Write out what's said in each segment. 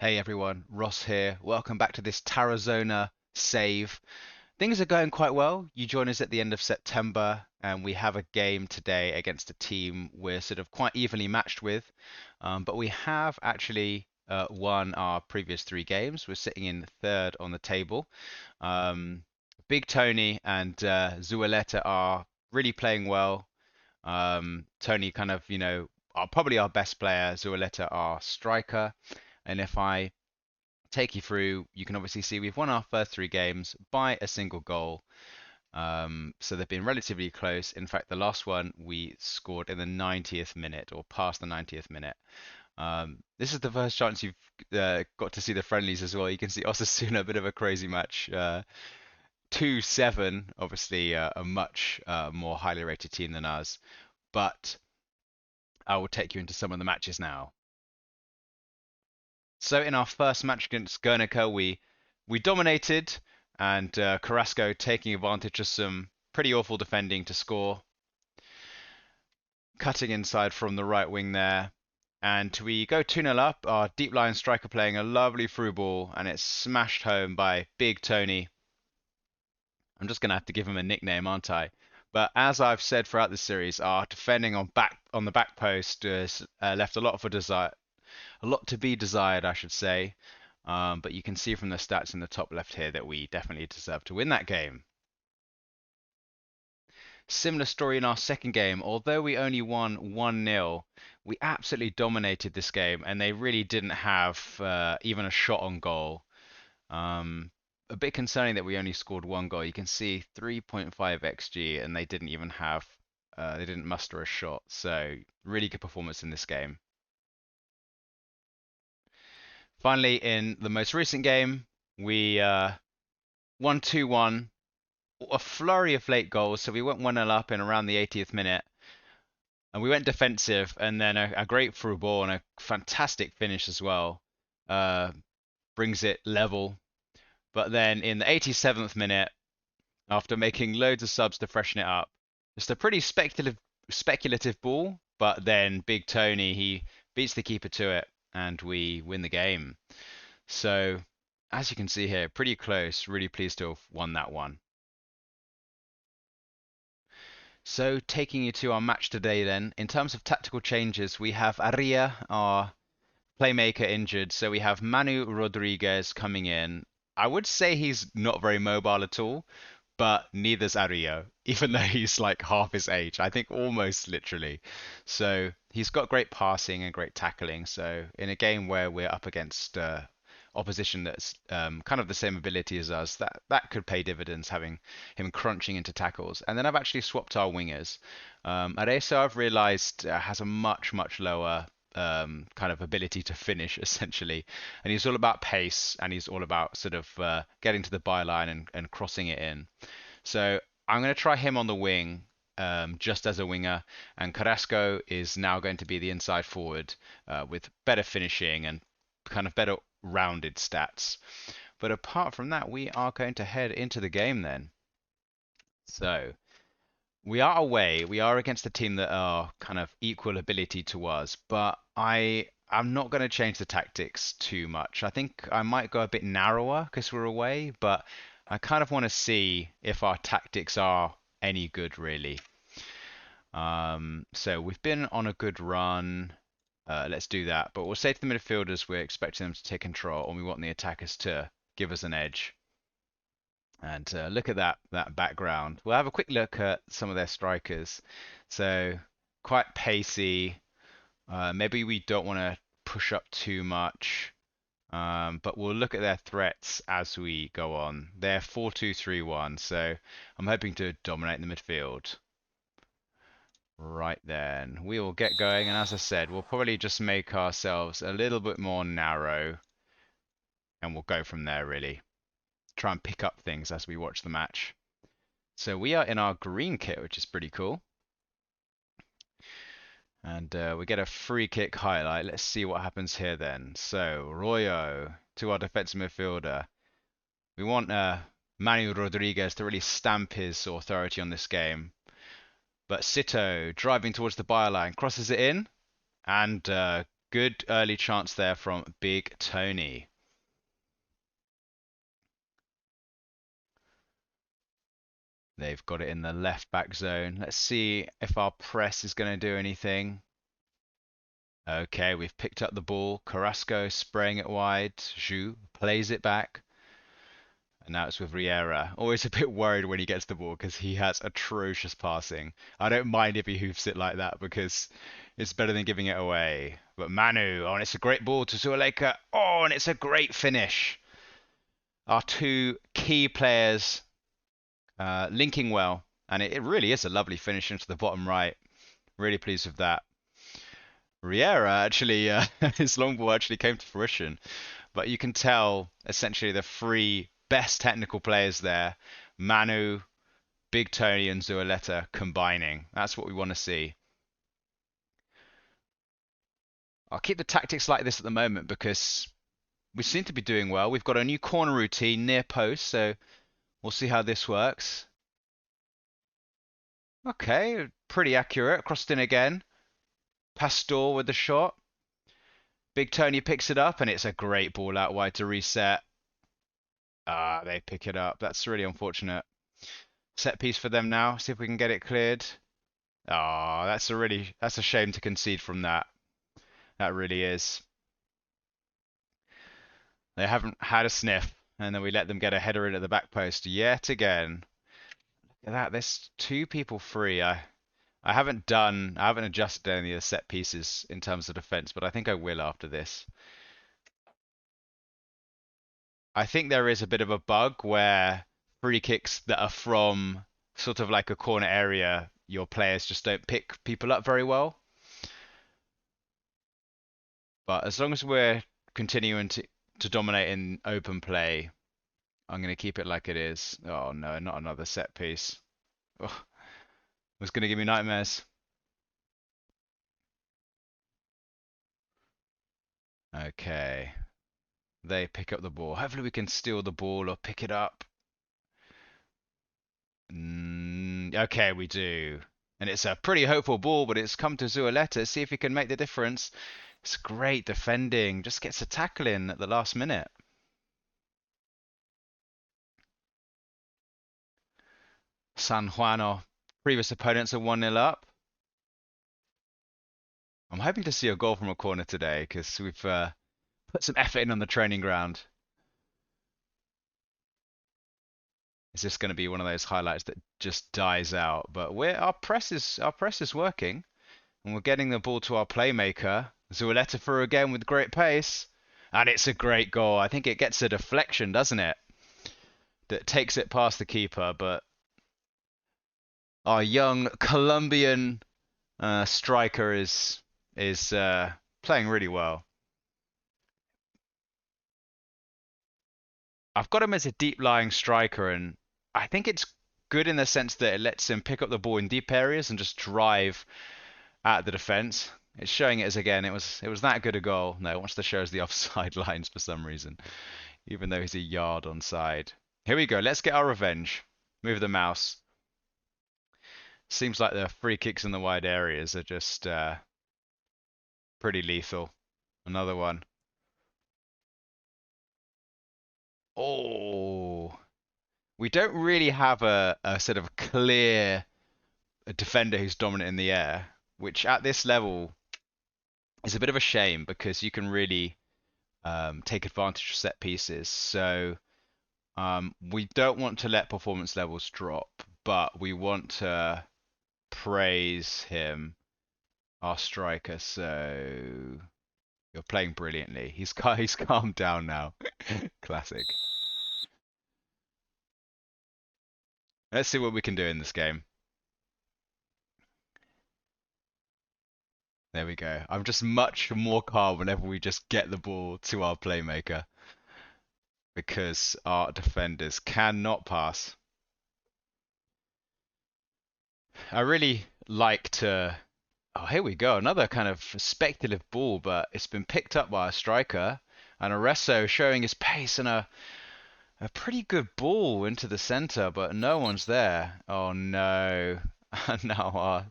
Hey everyone, Ross here. Welcome back to this Tarazona save. Things are going quite well. You join us at the end of September, and we have a game today against a team we're sort of quite evenly matched with. But we have actually won our previous three games. We're sitting in third on the table. Um, Big Tony and Zueleta are really playing well. Tony kind of, are probably our best player. Zueleta our striker. And if I take you through, you can obviously see we've won our first three games by a single goal. So they've been relatively close. In fact, the last one we scored in the 90th minute or past the 90th minute. This is the first chance you've got to see the friendlies as well. You can see Osasuna, a bit of a crazy match. 2-7, obviously a much more highly rated team than us. But I will take you into some of the matches now. So in our first match against Guernica, we dominated, and Carrasco taking advantage of some pretty awful defending to score, cutting inside from the right wing there. And we go 2-0 up. Our deep line striker playing a lovely through ball, and it's smashed home by Big Tony. I'm just going to have to give him a nickname, aren't I? But as I've said throughout the series, our defending on the back post has left a lot for desire, a lot to be desired, I should say. But you can see from the stats in the top left here that we definitely deserve to win that game. Similar story in our second game. Although we only won 1-0, we absolutely dominated this game, and they really didn't have even a shot on goal. A bit concerning that we only scored one goal. You can see 3.5 xG, and they didn't even have, they didn't muster a shot. So really good performance in this game. Finally, in the most recent game, we won 2-1. A flurry of late goals, so we went 1-0 up in around the 80th minute. And we went defensive, and then a great through ball and a fantastic finish as well uh, brings it level. But then in the 87th minute, after making loads of subs to freshen it up, just a pretty speculative ball. But then Big Tony, he beats the keeper to it, and we win the game. So as you can see here, pretty close. Really pleased to have won that one. So taking you to our match today then, in terms of tactical changes, we have Aria, our playmaker, injured. So we have Manu Rodriguez coming in. I would say he's not very mobile at all, but neither's Aria, even though he's like half his age. I think almost literally. So he's got great passing and great tackling. So in a game where we're up against opposition that's kind of the same ability as us, that could pay dividends, having him crunching into tackles. And then I've actually swapped our wingers. Areza, I've realized, has a much lower kind of ability to finish, essentially. And he's all about pace, and he's all about sort of getting to the byline and crossing it in. So I'm going to try him on the wing. Just as a winger, and Carrasco is now going to be the inside forward with better finishing and kind of better rounded stats. But apart from that, we are going to head into the game then. So we are away. We are against a team that are kind of equal ability to us, but I'm not going to change the tactics too much. I think I might go a bit narrower because we're away, but I kind of want to see if our tactics are any good really. So we've been on a good run. Let's do that. But we'll say to the midfielders we're expecting them to take control, and we want the attackers to give us an edge. And look at that background. We'll have a quick look at some of their strikers. So quite pacey. Maybe we don't want to push up too much. But we'll look at their threats as we go on. They're 4-2-3-1, so I'm hoping to dominate the midfield. Right then, we will get going, and as I said, we'll probably just make ourselves a little bit more narrow, and we'll go from there really. Try and pick up things as we watch the match. So we are in our green kit, which is pretty cool. And we get a free kick highlight. Let's see what happens here then. So Royo to our defensive midfielder. We want Manu Rodriguez to really stamp his authority on this game. But Sito driving towards the byline, crosses it in, and Good early chance there from Big Tony. They've got it in the left back zone. Let's see if our press is going to do anything. Okay, we've picked up the ball. Carrasco spraying it wide. Zhu plays it back. And now it's with Riera. Always a bit worried when he gets the ball because he has atrocious passing. I don't mind if he hoofs it like that because it's better than giving it away. But Manu, oh, and it's a great ball to Zueleka. Oh, and it's a great finish. Our two key players linking well. And it really is a lovely finish into the bottom right. Really pleased with that. Riera actually, his long ball actually came to fruition. But you can tell essentially the three best technical players there, Manu, Big Tony, and Zueleta combining. That's what we want to see. I'll keep the tactics like this at the moment because we seem to be doing well. We've got a new corner routine near post, so we'll see how this works. Okay, pretty accurate. Crossed in again. Pastor with the shot. Big Tony picks it up, and it's a great ball out wide to reset. Ah, they pick it up. That's really unfortunate. Set piece for them now. See if we can get it cleared. Ah, that's a shame to concede from that. That really is. They haven't had a sniff, and then we let them get a header in at the back post yet again. Look at that. There's two people free. I haven't adjusted any of the set pieces in terms of defense, but I think I will after this. I think there is a bit of a bug where free kicks that are from sort of like a corner area, your players just don't pick people up very well. But as long as we're continuing to dominate in open play, I'm going to keep it like it is. Oh no, not another set piece. Oh, it was going to give me nightmares. Okay. They pick up the ball. Hopefully we can steal the ball or pick it up. Okay, we do. And it's a pretty hopeful ball, but it's come to Zueleta. See if he can make the difference. It's great defending. Just gets a tackle in at the last minute. San Juan, our previous opponents, are 1-0 up. I'm hoping to see a goal from a corner today because we've put some effort in on the training ground. Is this going to be one of those highlights that just dies out? But our press is working, and we're getting the ball to our playmaker. Zueleta through again with great pace, and it's a great goal. I think it gets a deflection, doesn't it? That takes it past the keeper, but our young Colombian striker is playing really well. I've got him as a deep lying striker, and I think it's good in the sense that it lets him pick up the ball in deep areas and just drive at the defense. It's showing it as again. It was that good a goal. No, it wants to show us the offside lines for some reason, even though he's a yard onside. Here we go. Let's get our revenge. Move the mouse. Seems like the free kicks in the wide areas are just pretty lethal. Another one. Oh, we don't really have a sort of clear defender who's dominant in the air, which at this level is a bit of a shame because you can really take advantage of set pieces. So we don't want to let performance levels drop, but we want to praise him, our striker. So you're playing brilliantly. He's calmed down now. Classic. Let's see what we can do in this game. There we go. I'm just much more calm whenever we just get the ball to our playmaker because our defenders cannot pass. I really like to. Oh, here we go. Another kind of speculative ball, but it's been picked up by a striker. And Arreso showing his pace and a pretty good ball into the center, but no one's there. Oh no. Now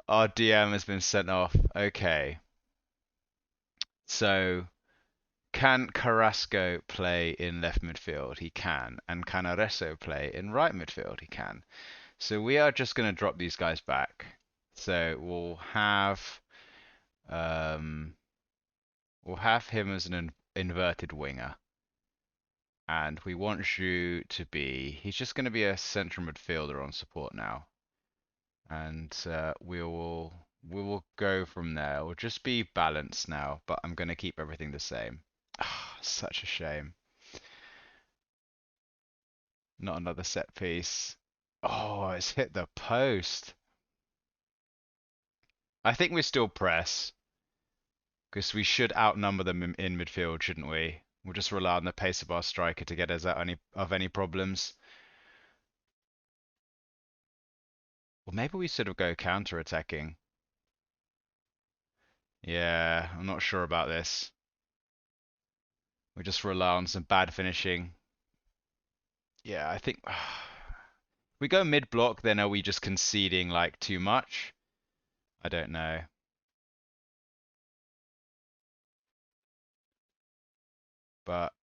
our DM has been sent off. Okay. So can Carrasco play in left midfield? He can. And can Areso play in right midfield? He can. So we are just going to drop these guys back. So um, we'll have him as an inverted winger. And we want Zhu to be, he's just going to be a central midfielder on support now. And we will go from there. We'll just be balanced now, but I'm going to keep everything the same. Ah, such a shame. Not another set piece. Oh, it's hit the post. I think we still press because we should outnumber them in midfield, shouldn't we? We'll just rely on the pace of our striker to get us out of any problems. Or maybe we sort of go counter-attacking. Yeah, I'm not sure about this. We just rely on some bad finishing. Yeah, I think we go mid-block, then are we just conceding like too much? I don't know. But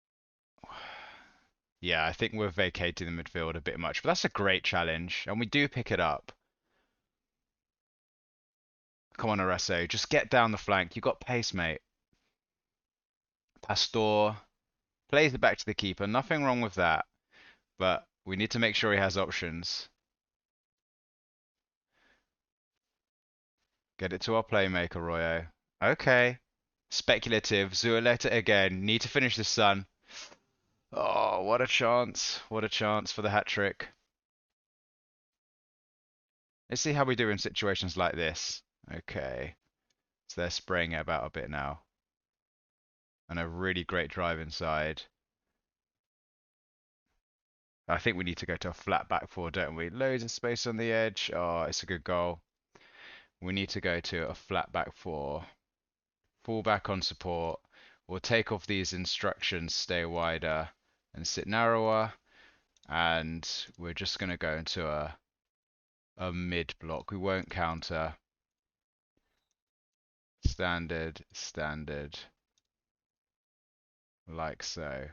yeah, I think we're vacating the midfield a bit much. But that's a great challenge, and we do pick it up. Come on, Areso, just get down the flank. You got pace, mate. Pastor plays it back to the keeper. Nothing wrong with that, but we need to make sure he has options. Get it to our playmaker, Royo. Okay. Speculative. Zualeta again. Need to finish this, son. Oh, what a chance. What a chance for the hat trick. Let's see how we do in situations like this. Okay. So they're spraying it about a bit now. And a really great drive inside. I think we need to go to a flat back four, don't we? Loads of space on the edge. Oh, it's a good goal. We need to go to a flat back four. Fall back on support. We'll take off these instructions, stay wider and sit narrower. And we're just going to go into a mid block. We won't counter. Standard, standard, like so.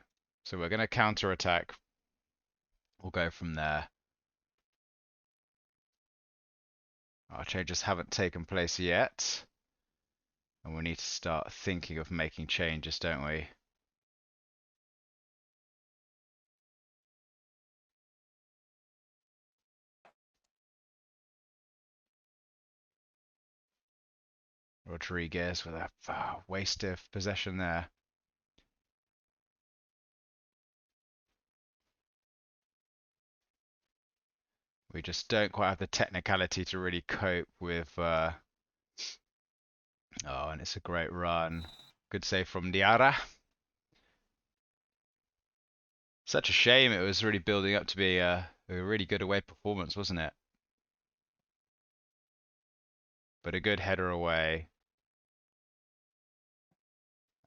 So we're going to counter attack. We'll go from there. Our changes haven't taken place yet. And we need to start thinking of making changes, don't we? Rodriguez with a waste of possession there. We just don't quite have the technicality to really cope with. Oh, and it's a great run. Good save from Diarra. Such a shame. It was really building up to be a really good away performance, wasn't it? But a good header away.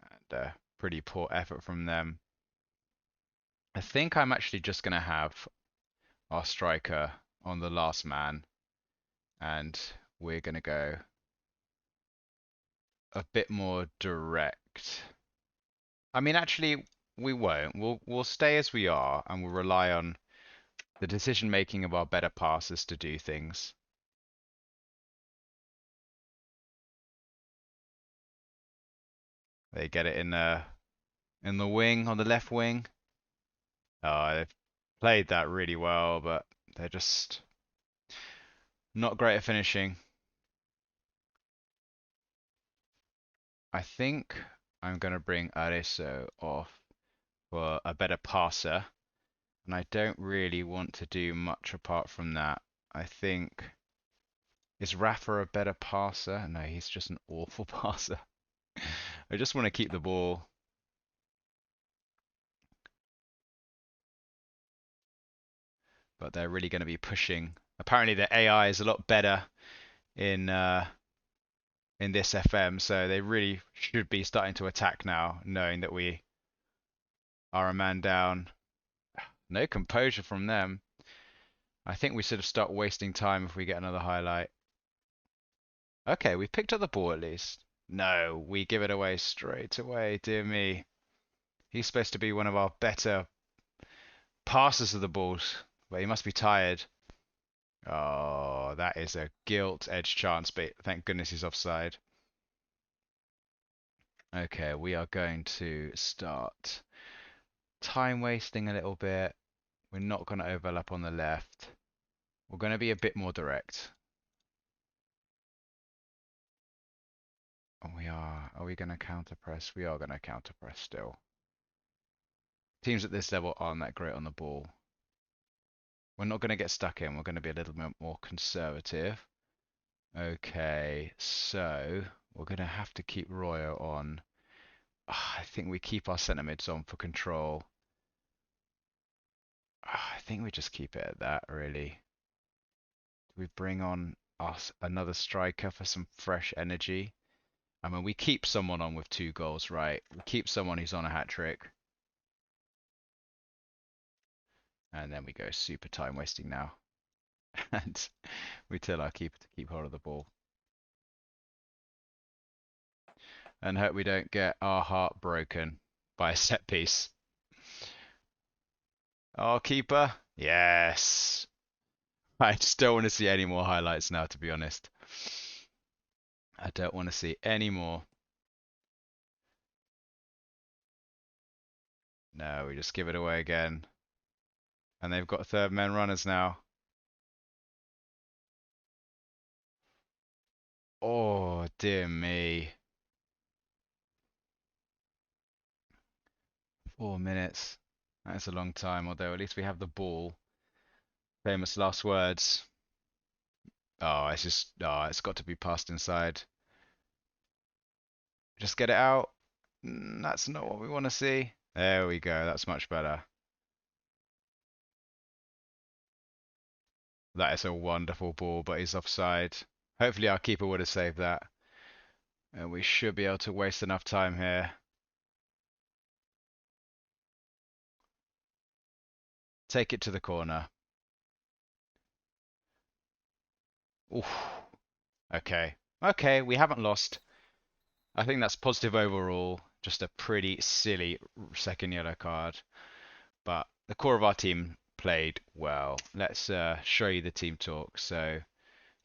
And a pretty poor effort from them. I think I'm actually just going to have our striker on the last man. And we're going to go a bit more direct. I mean, actually, we won't. We'll stay as we are, and we'll rely on the decision making of our better passers to do things. They get it in the wing, on the left wing. Oh, they've played that really well, but they're just not great at finishing. I think I'm gonna bring Areso off for a better passer, and I don't really want to do much apart from that. I think is Rafa a better passer? No, he's just an awful passer. I just want to keep the ball. But they're really going to be pushing. Apparently the AI is a lot better in this FM, so they really should be starting to attack now, knowing that we are a man down. No composure from them. I think we sort of start wasting time if we get another highlight. Okay, we picked up the ball at least. No, we give it away straight away. Dear me. He's supposed to be one of our better passers of the balls, but he must be tired. Oh, that is a gilt edge chance, but thank goodness he's offside. Okay, we are going to start time wasting a little bit. We're not going to overlap on the left. We're going to be a bit more direct. And we are. Are we going to counter press? We are going to counter press still. Teams at this level aren't that great on the ball. We're not going to get stuck in. We're going to be a little bit more conservative. Okay, so we're going to have to keep Royo on. I think we keep our centre mids on for control. I think we just keep it at that, really. We bring on us another striker for some fresh energy. I mean, we keep someone on with 2 goals, right? We keep someone who's on a hat trick. And then we go super time wasting now. And we tell our keeper to keep hold of the ball. And hope we don't get our heart broken by a set piece. Oh, keeper. Yes. I just don't want to see any more highlights now, to be honest. I don't want to see any more. No, we just give it away again. And they've got third men runners now. Oh, dear me. 4 minutes. That's a long time, although at least we have the ball. Famous last words. Oh, it's got to be passed inside. Just get it out. That's not what we want to see. There we go. That's much better. That is a wonderful ball, but he's offside. Hopefully our keeper would have saved that. And we should be able to waste enough time here. Take it to the corner. Oof. Okay. Okay, we haven't lost. I think that's positive overall. Just a pretty silly second yellow card. But the core of our team played well. Let's show you the team talk. So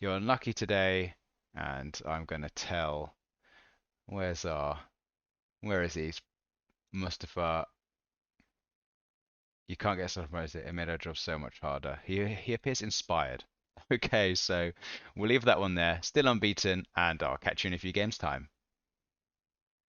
you're unlucky today, and I'm going to tell. Where is he? Mustafa. You can't get stuff promoted. It made our job so much harder. He appears inspired. Okay, so we'll leave that one there. Still unbeaten, and I'll catch you in a few games time.